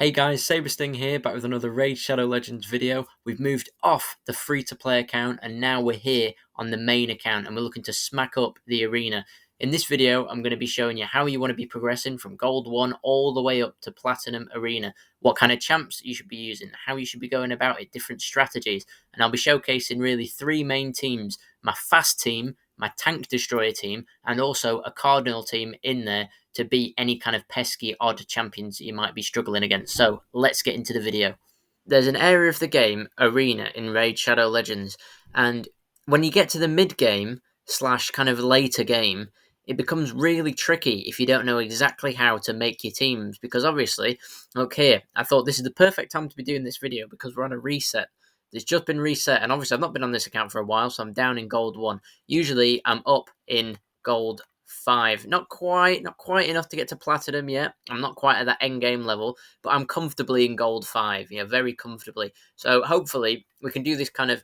Hey guys, Sabersting here, back with another Raid Shadow Legends video. We've moved off the free-to-play account and now we're here on the main account and we're looking to smack up the arena. In this video, I'm going to be showing you how you want to be progressing from Gold 1 all the way up to Platinum Arena, what kind of champs you should be using, how you should be going about it, different strategies, and I'll be showcasing really three main teams: my fast team, my tank destroyer team, and also a cardinal team in there to beat any kind of pesky odd champions you might be struggling against. So let's get into the video. There's an area of the game, Arena, in Raid Shadow Legends, and when you get to the mid game slash kind of later game, it becomes really tricky if you don't know exactly how to make your teams, because obviously, look here, I thought this is the perfect time to be doing this video because we're on a reset. It's just been reset, and obviously I've not been on this account for a while, so I'm down in Gold 1. Usually I'm up in Gold 5. Not quite enough to get to Platinum yet. I'm not quite at that end game level, but I'm comfortably in Gold 5, very comfortably. So hopefully we can do this kind of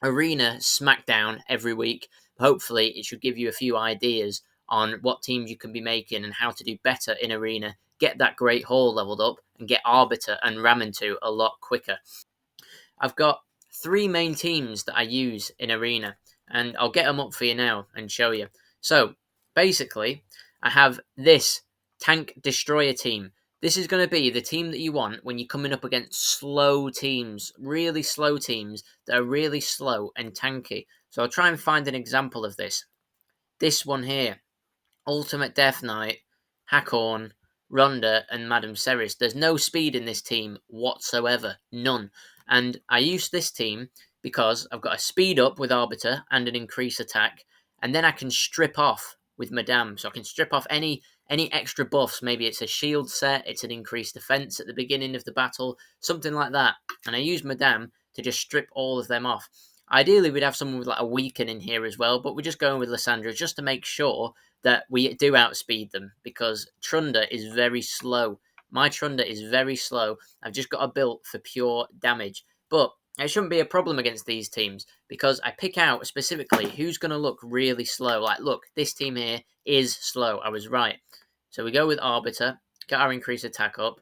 arena smackdown every week. Hopefully it should give you a few ideas on what teams you can be making and how to do better in arena, get that Great Hall leveled up, and get Arbiter and Ramen a lot quicker. I've got three main teams that I use in arena, and I'll get them up for you now and show you. So basically, I have this tank destroyer team. This is going to be the team that you want when you're coming up against slow teams, really slow teams that are really slow and tanky. So I'll try and find an example of this. This one here, Ultimate Death Knight, Hakorn, Ronda, and Madame Ceres. There's no speed in this team whatsoever, none. And I use this team because I've got a speed up with Arbiter and an increase attack, and then I can strip off with Madame. So I can strip off any extra buffs. Maybe it's a shield set, it's an increased defense at the beginning of the battle, something like that. And I use Madame to just strip all of them off. Ideally, we'd have someone with like a weaken in here as well, but we're just going with Lysandra just to make sure that we do outspeed them, because Trunda is very slow. My Trunda is very slow. I've just got a build for pure damage. But it shouldn't be a problem against these teams because I pick out specifically who's going to look really slow. Like, look, this team here is slow. I was right. So we go with Arbiter, get our increased attack up.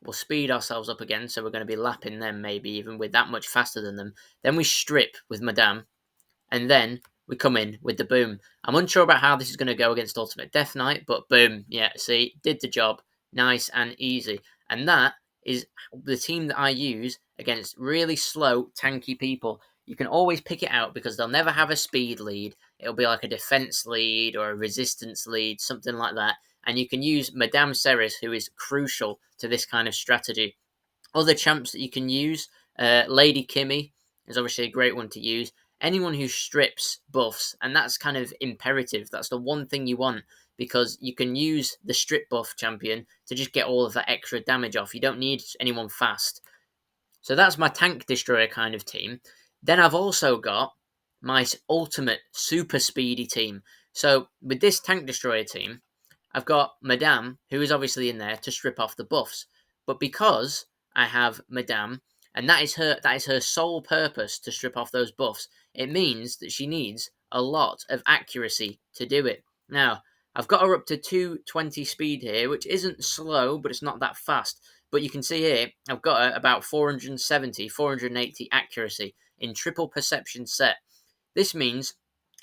We'll speed ourselves up again, so we're going to be lapping them maybe even with that much faster than them. Then we strip with Madame, and then we come in with the boom. I'm unsure about how this is going to go against Ultimate Death Knight, but boom, yeah, see, did the job. Nice and easy. And that is the team that I use against really slow, tanky people. You can always pick it out because they'll never have a speed lead. It'll be like a defense lead or a resistance lead, something like that. And you can use Madame Ceres, who is crucial to this kind of strategy. Other champs that you can use, Lady Kimmy is obviously a great one to use. Anyone who strips buffs, and that's kind of imperative. That's the one thing you want, because you can use the strip buff champion to just get all of that extra damage off. You don't need anyone fast. So that's my tank destroyer kind of team. Then I've also got my ultimate super speedy team. So with this tank destroyer team, I've got Madame, who is obviously in there to strip off the buffs. But because I have Madame, and that is her sole purpose, to strip off those buffs, it means that she needs a lot of accuracy to do it. Now, I've got her up to 220 speed here, which isn't slow, but it's not that fast. But you can see here, I've got her about 470, 480 accuracy in triple perception set. This means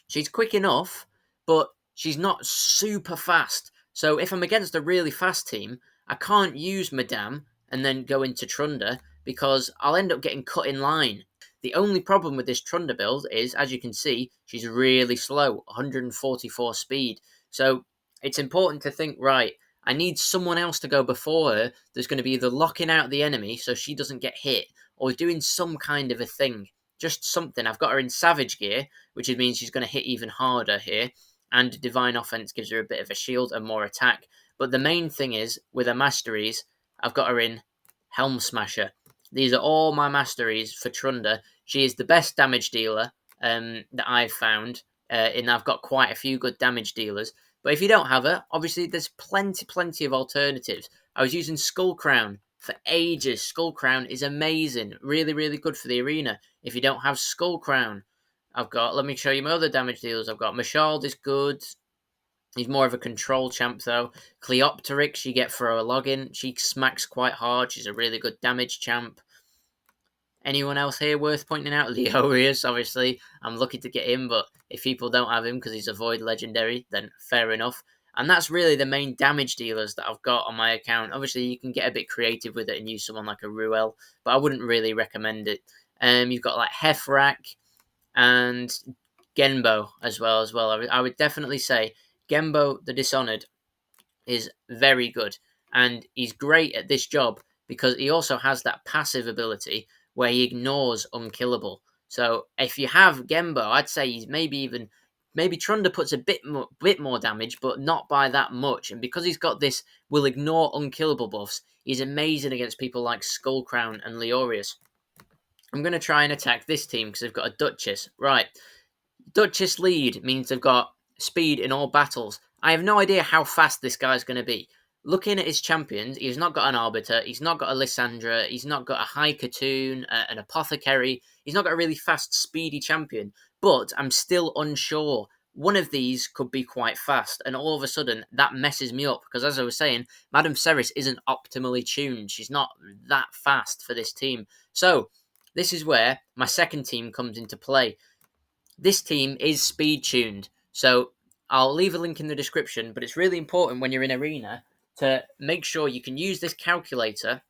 she's quick enough, but she's not super fast. So if I'm against a really fast team, I can't use Madame and then go into Trunda because I'll end up getting cut in line. The only problem with this Trunda build is, as you can see, she's really slow, 144 speed. So it's important to think, right, I need someone else to go before her that's going to be either locking out the enemy so she doesn't get hit, or doing some kind of a thing. Just something. I've got her in Savage gear, which means she's going to hit even harder here, and Divine Offense gives her a bit of a shield and more attack. But the main thing is, with her masteries, I've got her in Helm Smasher. These are all my masteries for Trunda. She is the best damage dealer that I've found, and I've got quite a few good damage dealers. But if you don't have her, obviously there's plenty of alternatives. I was using Skull Crown for ages. Skull Crown is amazing. Really good for the arena. If you don't have Skull Crown, let me show you my other damage dealers. I've got Mashald is good. He's more of a control champ though. Cleopteryx you get for a login. She smacks quite hard. She's a really good damage champ. Anyone else here worth pointing out? Leorius, obviously. I'm lucky to get him, but if people don't have him because he's a Void Legendary, then fair enough. And that's really the main damage dealers that I've got on my account. Obviously, you can get a bit creative with it and use someone like a Ruel, but I wouldn't really recommend it. You've got like Hefrak and Genbo as well. I would definitely say Genbo the Dishonored is very good, and he's great at this job because he also has that passive ability where he ignores unkillable. So if you have Gembo, I'd say he's maybe Trunda puts a bit more damage, but not by that much. And because he's got this will ignore unkillable buffs, he's amazing against people like Skullcrown and Leorius. I'm going to try and attack this team because they've got a Duchess. Right, Duchess lead means they've got speed in all battles. I have no idea how fast this guy's going to be. Looking at his champions, he's not got an Arbiter, he's not got a Lysandra, he's not got a High Katoon, an Apothecary, he's not got a really fast, speedy champion. But I'm still unsure. One of these could be quite fast, and all of a sudden that messes me up because, as I was saying, Madame Ceres isn't optimally tuned. She's not that fast for this team. So, this is where my second team comes into play. This team is speed tuned, so I'll leave a link in the description, but it's really important when you're in Arena to make sure you can use this calculator,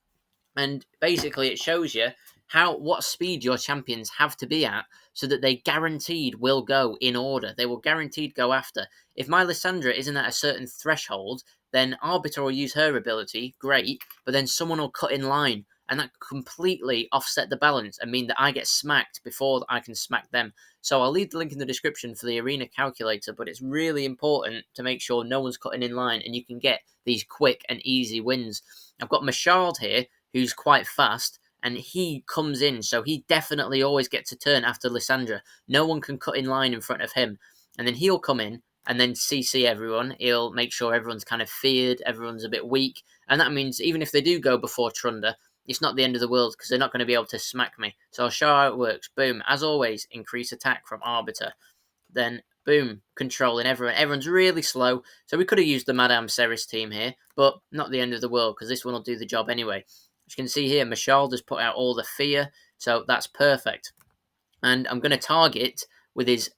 and basically it shows you what speed your champions have to be at so that they guaranteed will go in order. They will guaranteed go after. If my Lysandra isn't at a certain threshold, then Arbiter will use her ability, great, but then someone will cut in line, and that completely offset the balance and mean that I get smacked before I can smack them. So I'll leave the link in the description for the Arena calculator, but it's really important to make sure no one's cutting in line and you can get these quick and easy wins. I've got Mashald here, who's quite fast, and he comes in, so he definitely always gets a turn after Lysandra. No one can cut in line in front of him. And then he'll come in and then CC everyone. He'll make sure everyone's kind of feared, everyone's a bit weak, and that means even if they do go before Trunda, it's not the end of the world because they're not going to be able to smack me. So I'll show how it works. Boom. As always, increase attack from Arbiter. Then, boom, controlling everyone. Everyone's really slow. So we could have used the Madame Ceres team here, but not the end of the world because this one will do the job anyway. As you can see here, Mashald has put out all the fear, so that's perfect. And I'm going to target with his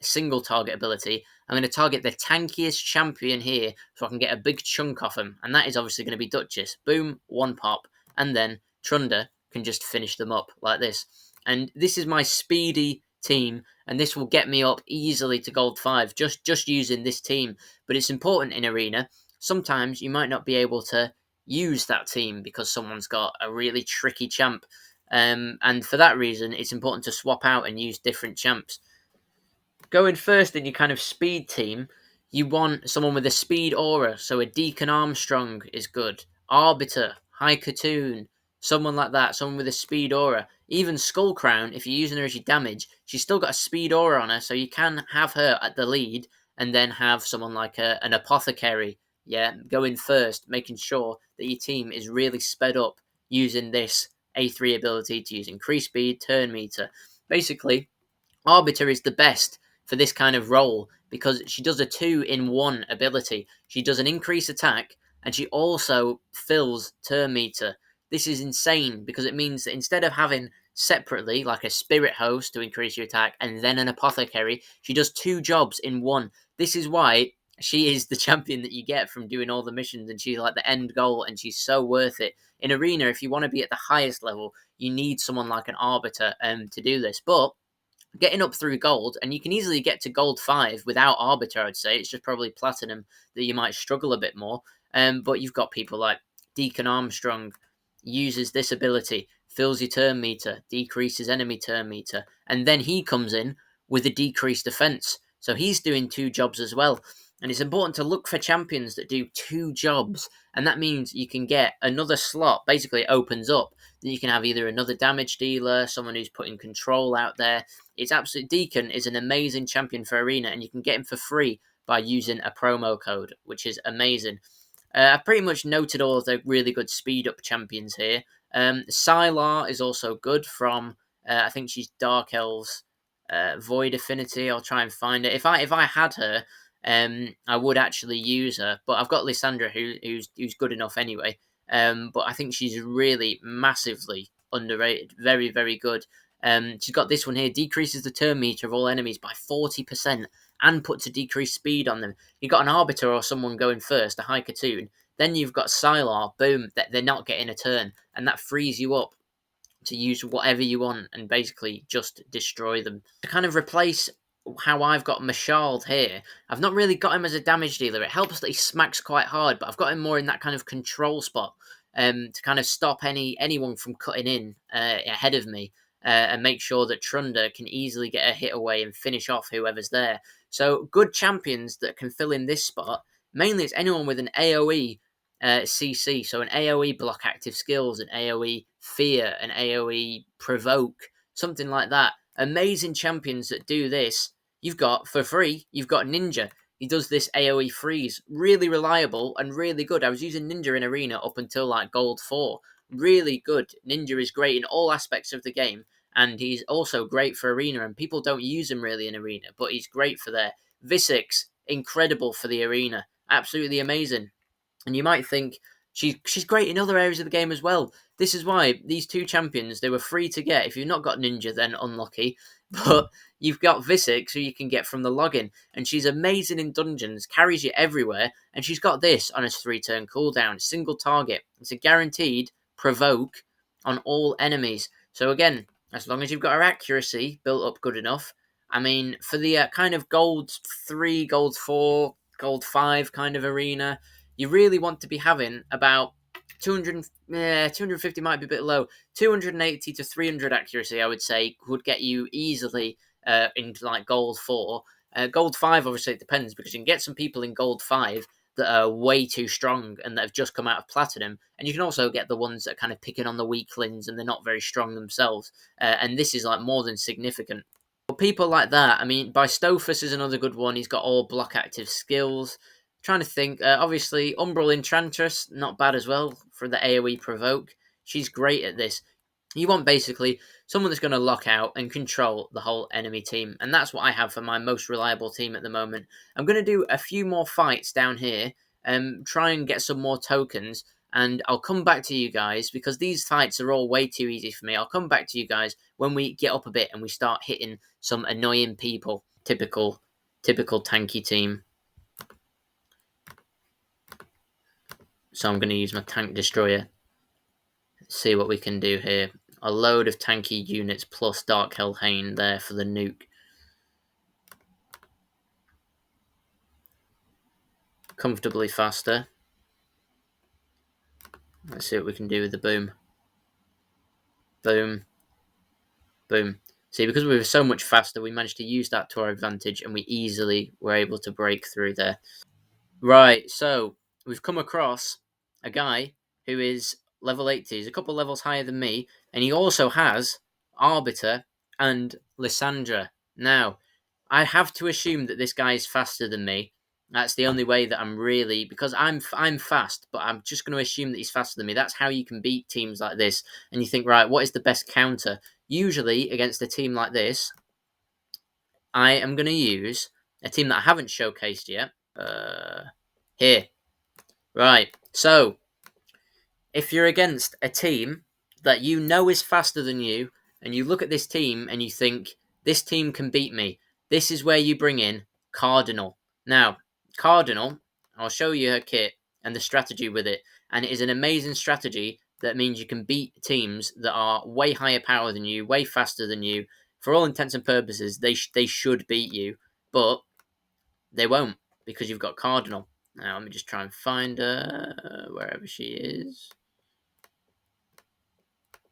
single target ability. I'm going to target the tankiest champion here so I can get a big chunk off him. And that is obviously going to be Duchess. Boom, one pop. And then Trunda can just finish them up like this. And this is my speedy team, and this will get me up easily to gold 5 just using this team. But it's important in Arena. Sometimes you might not be able to use that team because someone's got a really tricky champ. And for that reason, it's important to swap out and use different champs. Going first in your kind of speed team, you want someone with a speed aura. So a Deacon Armstrong is good. Arbiter, High Katoon, someone like that. Someone with a speed aura. Even Skullcrown, if you're using her as your damage, she's still got a speed aura on her. So you can have her at the lead and then have someone like an Apothecary. Yeah, going first, making sure that your team is really sped up using this A3 ability to use increased speed, turn meter. Basically, Arbiter is the best for this kind of role because she does a 2-in-1 ability. She does an increased attack and she also fills turn meter. This is insane because it means that instead of having separately like a spirit host to increase your attack and then an apothecary, she does 2 jobs in one. This is why she is the champion that you get from doing all the missions, and she's like the end goal, and she's so worth it. In Arena, if you want to be at the highest level, you need someone like an Arbiter to do this. But getting up through gold, and you can easily get to gold 5 without Arbiter, I'd say. It's just probably platinum that you might struggle a bit more. But you've got people like Deacon Armstrong, uses this ability, fills your turn meter, decreases enemy turn meter, and then he comes in with a decreased defense. So he's doing 2 jobs as well. And it's important to look for champions that do 2 jobs, and that means you can get another slot. Basically, it opens up that you can have either another damage dealer, someone who's putting control out there. It's absolute. Deacon is an amazing champion for Arena, and you can get him for free by using a promo code, which is amazing. I've pretty much noted all of the really good speed up champions here. Sylar is also good from, I think she's Dark Elves Void Affinity. I'll try and find it. If I had her, I would actually use her, but I've got Lysandra who's good enough anyway. But I think she's really massively underrated. Very, very good. She's got this one here: decreases the turn meter of all enemies by 40%, and puts a decreased speed on them. You've got an Arbiter or someone going first, a High Katoon. Then you've got Sylar, boom, that they're not getting a turn, and that frees you up to use whatever you want and basically just destroy them. To kind of replace how I've got Mashald here, I've not really got him as a damage dealer. It helps that he smacks quite hard, but I've got him more in that kind of control spot, to kind of stop anyone from cutting in ahead of me, and make sure that Trunda can easily get a hit away and finish off whoever's there. So good champions that can fill in this spot. Mainly it's anyone with an AoE CC, so an AoE block active skills, an AoE fear, an AoE provoke, something like that. Amazing champions that do this. You've got, for free, you've got Ninja. He does this AoE freeze. Really reliable and really good. I was using Ninja in Arena up until like Gold 4. Really good. Ninja is great in all aspects of the game, and he's also great for Arena, and people don't use him really in Arena, but he's great for there. Visix, incredible for the Arena. Absolutely amazing. And you might think she's great in other areas of the game as well. This is why these two champions, they were free to get. If you've not got Ninja, then unlucky. But you've got Visix, who you can get from the login. And she's amazing in dungeons, carries you everywhere. And she's got this on a 3-turn cooldown, single target. It's a guaranteed provoke on all enemies. So again, as long as you've got her accuracy built up good enough, I mean, for the kind of gold 3, gold 4, gold 5 kind of arena, you really want to be having about 250 might be a bit low. 280 to 300 accuracy, I would say, would get you easily into like gold 4. Gold 5, obviously, it depends, because you can get some people in gold 5 that are way too strong and that have just come out of platinum, and you can also get the ones that are kind of picking on the weaklings and they're not very strong themselves. And this is like more than significant. But people like that, I mean, Bystofus is another good one. He's got all block active skills. Trying to think, obviously, Umbral Enchantress, not bad as well for the AoE provoke. She's great at this. You want basically someone that's going to lock out and control the whole enemy team, and that's what I have for my most reliable team at the moment. I'm going to do a few more fights down here and try and get some more tokens, and I'll come back to you guys because these fights are all way too easy for me. I'll come back to you guys when we get up a bit and we start hitting some annoying people. Typical tanky team. So I'm going to use my tank destroyer. See what we can do here. A load of tanky units plus Dark Helhane there for the nuke. Comfortably faster. Let's see what we can do with the boom. Boom. Boom. See, because we were so much faster, we managed to use that to our advantage, and we easily were able to break through there. Right, so we've come across a guy who is level 80. He's a couple levels higher than me, and he also has Arbiter and Lysandra. Now, I have to assume that this guy is faster than me. That's the only way that I'm really, because I'm fast, but I'm just going to assume that he's faster than me. That's how you can beat teams like this. And you think, right, what is the best counter? Usually, against a team like this, I am going to use a team that I haven't showcased yet. Here. Right. So, if you're against a team that you know is faster than you, and you look at this team and you think, this team can beat me, this is where you bring in Cardinal. Now, Cardinal, I'll show you her kit and the strategy with it, and it is an amazing strategy that means you can beat teams that are way higher power than you, way faster than you. For all intents and purposes, they should beat you, but they won't, because you've got Cardinal. Now, let me just try and find her, wherever she is.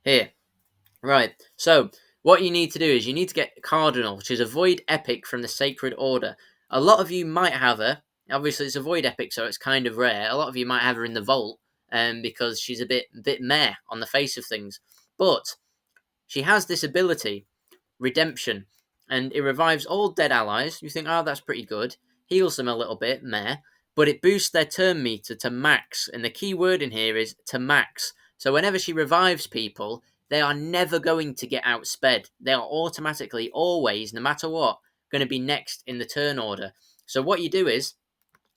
Here. Right, so what you need to do is you need to get Cardinal, which is a Void Epic from the Sacred Order. A lot of you might have her. Obviously, it's a Void Epic, so it's kind of rare. A lot of you might have her in the vault, because she's a bit meh on the face of things. But she has this ability, Redemption, and it revives all dead allies. You think, oh, that's pretty good. Heals them a little bit, meh. But it boosts their turn meter to max, and the key word in here is to max. So whenever she revives people, they are never going to get outsped. They are automatically, always, no matter what, going to be next in the turn order. So what you do is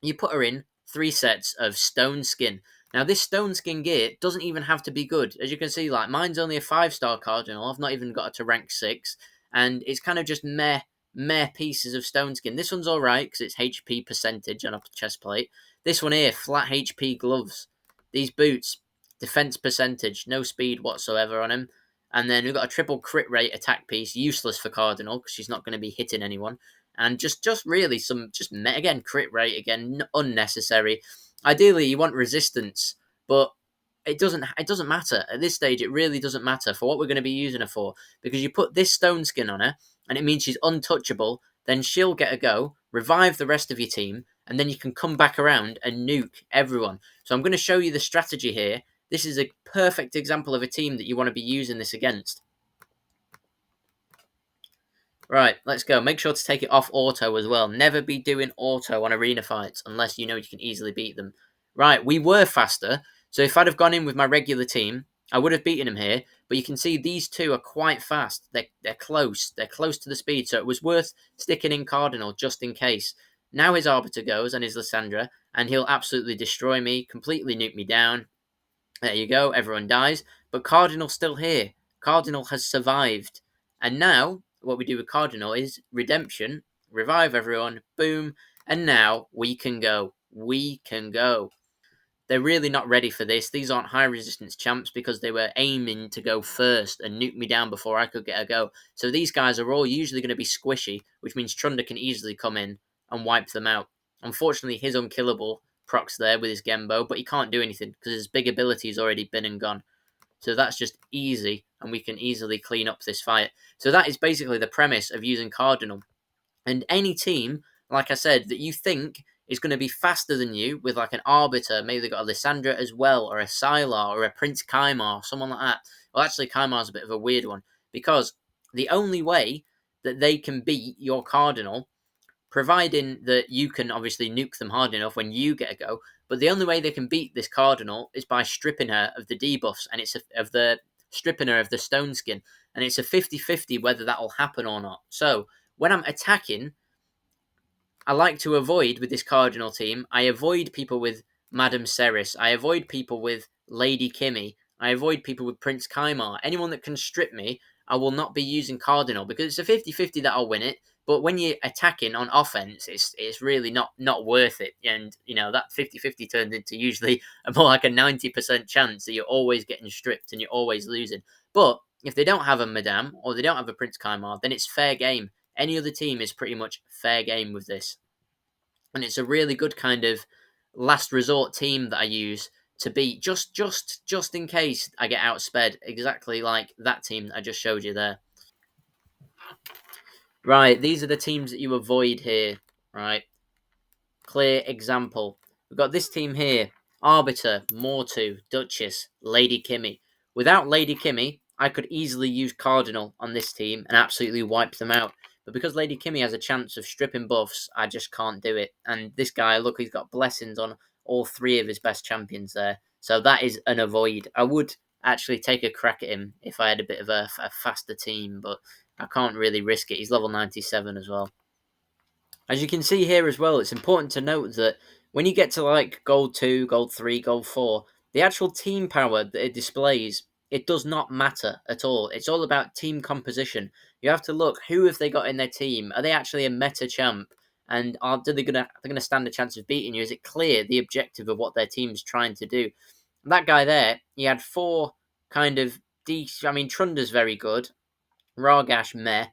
you put her in 3 sets of stone skin. Now this stone skin gear doesn't even have to be good. As you can see, like mine's only a 5-star cardinal. I've not even got it to rank 6, and it's kind of just meh pieces of stone skin. This one's alright because it's HP percentage on a chest plate. This one here, flat HP gloves. These boots, defense percentage, no speed whatsoever on him. And then we've got a triple crit rate attack piece, useless for Cardinal because she's not going to be hitting anyone. And just really some again crit rate again unnecessary. Ideally, you want resistance, but it doesn't matter at this stage. It really doesn't matter for what we're going to be using her for, because you put this stone skin on her, and it means she's untouchable. Then she'll get a go, revive the rest of your team, and then you can come back around and nuke everyone. So I'm going to show you the strategy here. This is a perfect example of a team that you want to be using this against. Right, let's go. Make sure to take it off auto as well. Never be doing auto on arena fights unless you know you can easily beat them. Right, we were faster, so if I'd have gone in with my regular team, I would have beaten him here. But you can see these two are quite fast. They're close. They're close to the speed, so it was worth sticking in Cardinal just in case. Now his Arbiter goes and his Lysandra, and he'll absolutely destroy me, completely nuke me down. There you go, everyone dies. But Cardinal's still here. Cardinal has survived. And now, what we do with Cardinal is redemption, revive everyone, boom, and now we can go. We can go. They're really not ready for this. These aren't high resistance champs because they were aiming to go first and nuke me down before I could get a go. So these guys are all usually going to be squishy, which means Trunda can easily come in and wipe them out. Unfortunately, his unkillable procs there with his Gembo, but he can't do anything because his big ability has already been and gone. So that's just easy, and we can easily clean up this fight. So that is basically the premise of using Cardinal. And any team, like I said, that you think is going to be faster than you with like an Arbiter, maybe they've got a Lysandra as well, or a Sylar, or a Prince Kaimar, someone like that. Well, actually, Kaimar's a bit of a weird one, because the only way that they can beat your Cardinal, providing that you can obviously nuke them hard enough when you get a go, but the only way they can beat this Cardinal is by stripping her of the debuffs, and it's stripping her of the stone skin, and it's a 50-50 whether that'll happen or not. So when I'm attacking, I like to avoid with this Cardinal team. I avoid people with Madame Ceres. I avoid people with Lady Kimmy. I avoid people with Prince Kaimar. Anyone that can strip me, I will not be using Cardinal because it's a 50-50 that I'll win it. But when you're attacking on offense, it's really not worth it. And, you know, that 50-50 turns into usually a more like a 90% chance that you're always getting stripped and you're always losing. But if they don't have a Madame or they don't have a Prince Kaimar, then it's fair game. Any other team is pretty much fair game with this. And it's a really good kind of last resort team that I use to beat just in case I get outsped, exactly like that team that I just showed you there. Right, these are the teams that you avoid here, right? Clear example. We've got this team here: Arbiter, Mortu, Duchess, Lady Kimmy. Without Lady Kimmy, I could easily use Cardinal on this team and absolutely wipe them out. But because Lady Kimmy has a chance of stripping buffs, I just can't do it. And this guy, look, he's got blessings on all 3 of his best champions there. So that is an avoid. I would actually take a crack at him if I had a bit of a faster team, but I can't really risk it. He's level 97 as well. As you can see here as well, it's important to note that when you get to like gold 2, gold 3, gold 4, the actual team power that it displays, it does not matter at all. It's all about team composition. You have to look, who have they got in their team? Are they actually a meta champ? And are they gonna stand a chance of beating you? Is it clear the objective of what their team's trying to do? That guy there, he had 4 kind of Trunda's very good. Ragash, meh.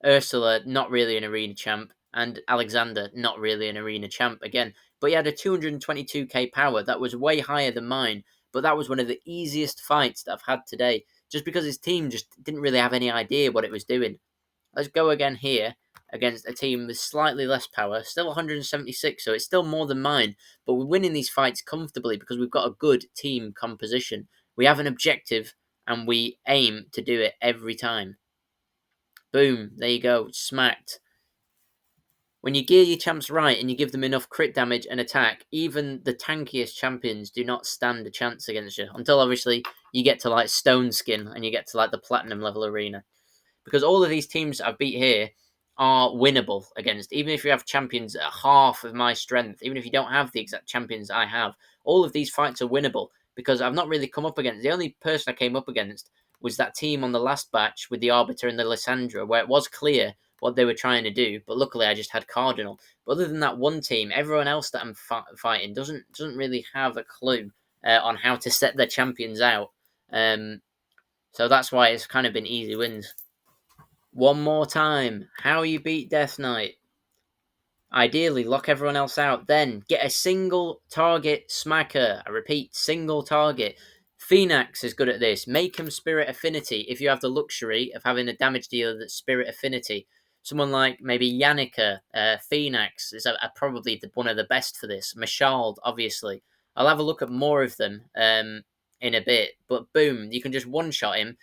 Ursula, not really an arena champ. And Alexander, not really an arena champ again. But he had a 222k power. That was way higher than mine. But that was one of the easiest fights that I've had today. Just because his team just didn't really have any idea what it was doing. Let's go again here against a team with slightly less power. Still 176, so it's still more than mine. But we're winning these fights comfortably because we've got a good team composition. We have an objective and we aim to do it every time. Boom, there you go, smacked. When you gear your champs right and you give them enough crit damage and attack, even the tankiest champions do not stand a chance against you. Until obviously you get to like Stone Skin and you get to like the platinum level arena. Because all of these teams I've beat here, are winnable against. Even if you have champions at half of my strength, even if you don't have the exact champions I have, all of these fights are winnable because I've not really come up against. The only person I came up against was that team on the last batch with the Arbiter and the Lissandra, where it was clear what they were trying to do. But luckily, I just had Cardinal. But other than that one team, everyone else that I'm fighting doesn't really have a clue on how to set their champions out. So that's why it's kind of been easy wins. One more time. How you beat Death Knight. Ideally, lock everyone else out. Then get a single target smacker. I repeat, single target. Phoenix is good at this. Make him Spirit Affinity if you have the luxury of having a damage dealer that's Spirit Affinity. Someone like maybe Yannicka, Phoenix is probably one of the best for this. Mashald, obviously. I'll have a look at more of them in a bit. But boom, you can just one-shot him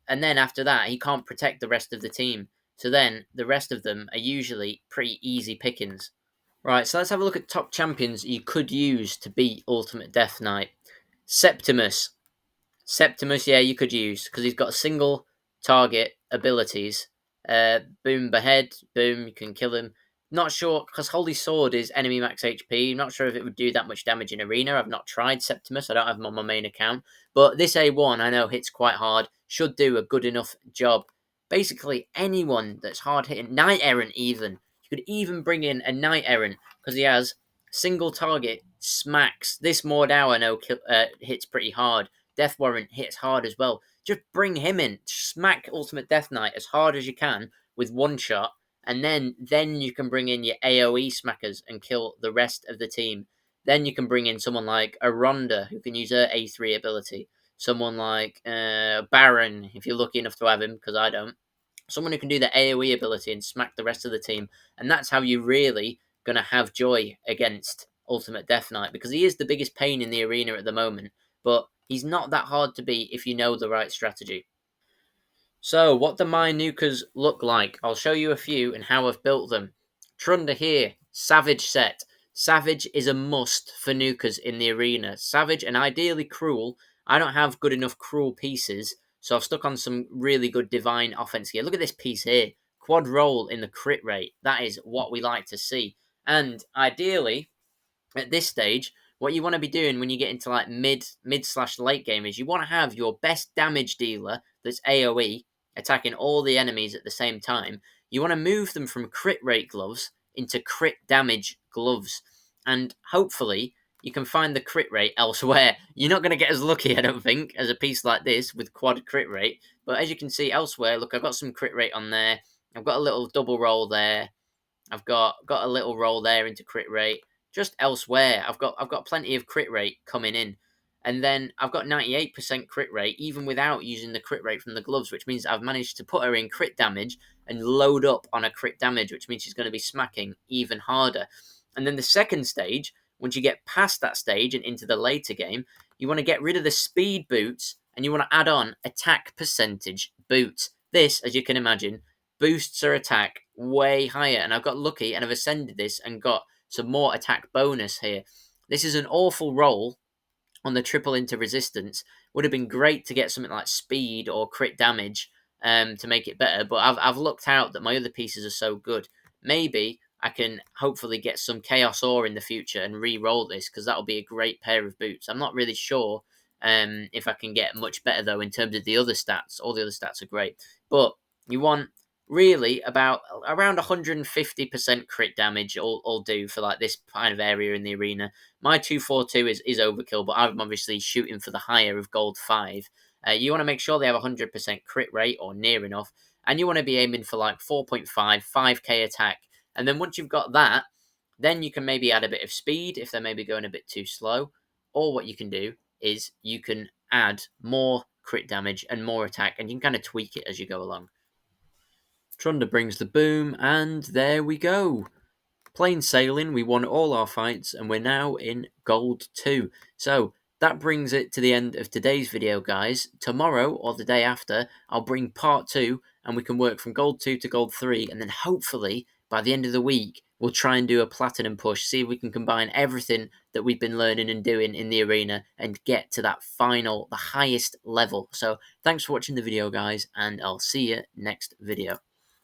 and then after that, he can't protect the rest of the team. So then the rest of them are usually pretty easy pickings. Right, so let's have a look at top champions you could use to beat Ultimate Death Knight. Septimus. Septimus, yeah, you could use because he's got single target abilities. Boom, behead, boom, you can kill him. Not sure because Holy Sword is enemy max HP. Not sure if it would do that much damage in arena. I've not tried Septimus. I don't have him on my main account. But this A1 I know hits quite hard. Should do a good enough job. Basically, anyone that's hard hitting, Knight Errant even. You could even bring in a Knight Errant because he has single target smacks. This Mordau I know hits pretty hard. Death Warrant hits hard as well. Just bring him in. Smack Ultimate Death Knight as hard as you can with one shot. And then you can bring in your AoE smackers and kill the rest of the team. Then you can bring in someone like a Rhonda who can use her A3 ability. Someone like Baron, if you're lucky enough to have him, because I don't. Someone who can do the AoE ability and smack the rest of the team. And that's how you really going to have joy against Ultimate Death Knight, because he is the biggest pain in the arena at the moment. But he's not that hard to beat if you know the right strategy. So, what do my nukers look like? I'll show you a few and how I've built them. Trunda here, Savage set. Savage is a must for nukers in the arena. Savage and ideally Cruel. I don't have good enough Cruel pieces, so I've stuck on some really good Divine offense here. Look at this piece here. Quad roll in the crit rate. That is what we like to see. And ideally, at this stage, what you want to be doing when you get into like mid/late game is you want to have your best damage dealer that's AoE attacking all the enemies at the same time. You want to move them from crit rate gloves into crit damage gloves, and hopefully you can find the crit rate elsewhere. You're not going to get as lucky, I don't think, as a piece like this with quad crit rate. But as you can see elsewhere, look, I've got some crit rate on there. I've got a little double roll there. I've got a little roll there into crit rate. Just elsewhere, I've got plenty of crit rate coming in, and then I've got 98% crit rate even without using the crit rate from the gloves, which means I've managed to put her in crit damage and load up on a crit damage, which means she's going to be smacking even harder. And then the second stage, once you get past that stage and into the later game, you want to get rid of the speed boots and you want to add on attack percentage boots. This, as you can imagine, boosts her attack way higher, and I've got lucky and I've ascended this and got some more attack bonus here. This is an awful roll on the triple into resistance. Would have been great to get something like speed or crit damage to make it better, but I've looked out that my other pieces are so good. Maybe I can hopefully get some Chaos Ore in the future and re-roll this, because that'll be a great pair of boots. I'm not really sure if I can get much better though in terms of the other stats. All the other stats are great, but you want really about around 150% crit damage all do for like this kind of area in the arena. My 242 is overkill, but I'm obviously shooting for the higher of gold 5. You want to make sure they have 100% crit rate or near enough, and you want to be aiming for like 4.5 5k attack. And then once you've got that, then you can maybe add a bit of speed if they're maybe going a bit too slow, or what you can do is you can add more crit damage and more attack, and you can kind of tweak it as you go along. Trunda brings the boom, and there we go. Plain sailing, we won all our fights, and we're now in Gold 2. So, that brings it to the end of today's video, guys. Tomorrow, or the day after, I'll bring part 2, and we can work from Gold 2 to Gold 3, and then hopefully, by the end of the week, we'll try and do a Platinum push, see if we can combine everything that we've been learning and doing in the arena, and get to that final, the highest level. So, thanks for watching the video, guys, and I'll see you next video.